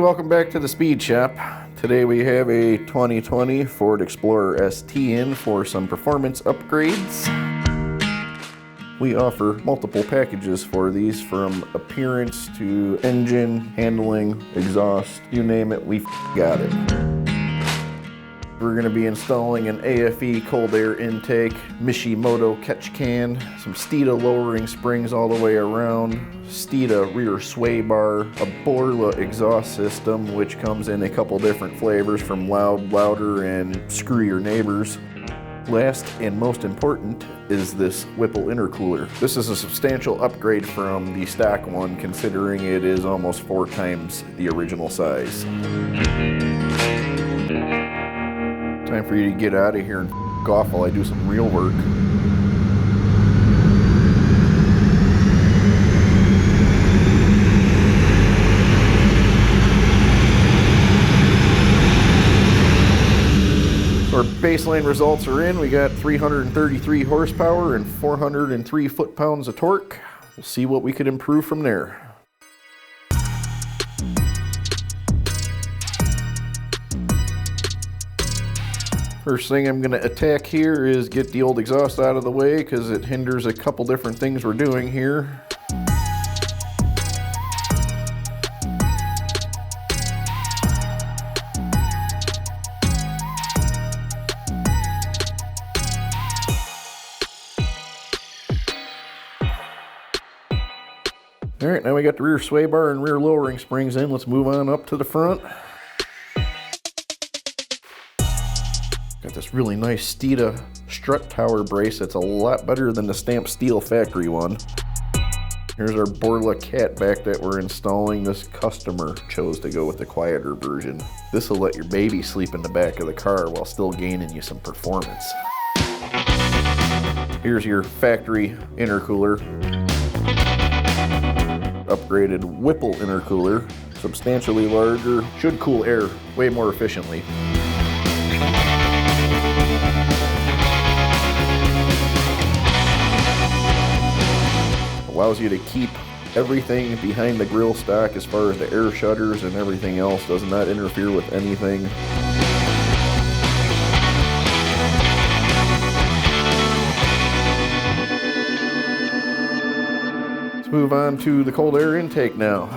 welcome back to the Speed Shop. Today we have a 2020 Ford Explorer ST in for some performance upgrades. We offer multiple packages for these, from appearance to engine, handling, exhaust, you name it, we got it. We're going to be installing an AFE cold air intake, Mishimoto catch can, some Steeda lowering springs all the way around, Steeda rear sway bar, a Borla exhaust system which comes in a couple different flavors from loud, louder, and screw your neighbors. Last and most important is this Whipple intercooler. This is a substantial upgrade from the stock one, considering it is almost 4 times the original size. Time for you to get out of here and f*** off while I do some real work. So our baseline results are in. We got 333 horsepower and 403 foot-pounds of torque. We'll see what we could improve from there. First thing I'm going to attack here is get the old exhaust out of the way, because it hinders a couple different things we're doing here. Alright, now we got the rear sway bar and rear lowering springs in. Let's move on up to the front. Got this really nice Steeda strut tower brace that's a lot better than the stamped steel factory one. Here's our Borla cat back that we're installing. This customer chose to go with the quieter version. This will let your baby sleep in the back of the car while still gaining you some performance. Here's your factory intercooler. Upgraded Whipple intercooler. Substantially larger, should cool air way more efficiently. Allows you to keep everything behind the grill stock as far as the air shutters and everything else. Does not interfere with anything. Let's move on to the cold air intake now.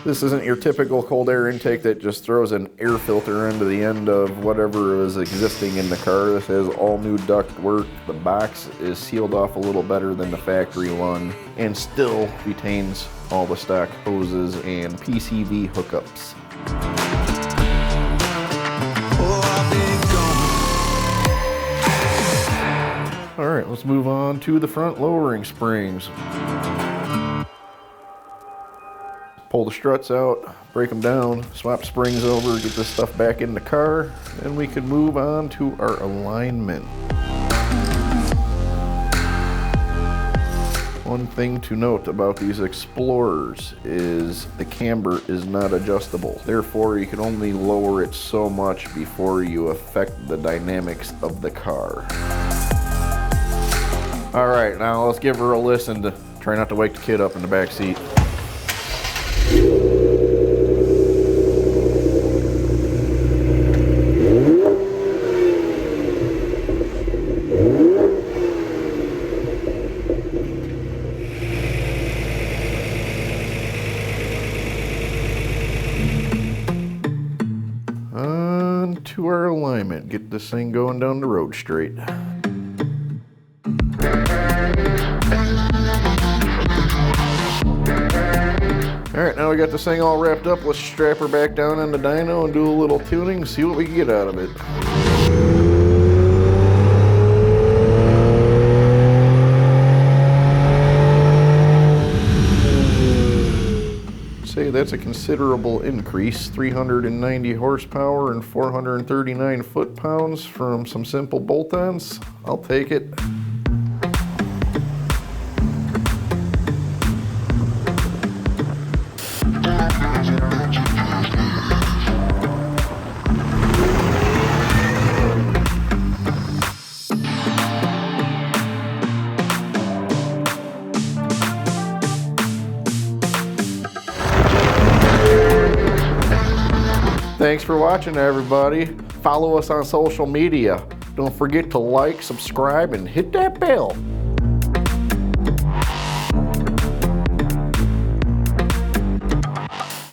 This isn't your typical cold air intake that just throws an air filter into the end of whatever is existing in the car. This has all new duct work. The box is sealed off a little better than the factory one and still retains all the stock hoses and PCV hookups. All right, let's move on to the front lowering springs. Pull the struts out, break them down, swap springs over, get this stuff back in the car, and we can move on to our alignment. One thing to note about these Explorers is the camber is not adjustable. Therefore, you can only lower it so much before you affect the dynamics of the car. All right, now let's give her a listen to try not to wake the kid up in the back seat. On to our alignment. Get this thing going down the road straight. Alright, now we got this thing all wrapped up. Let's strap her back down on the dyno and do a little tuning, see what we can get out of it. Say that's a considerable increase. 390 horsepower and 439 foot-pounds from some simple bolt-ons. I'll take it. Thanks for watching, everybody. Follow us on social media. Don't forget to like, subscribe, and hit that bell.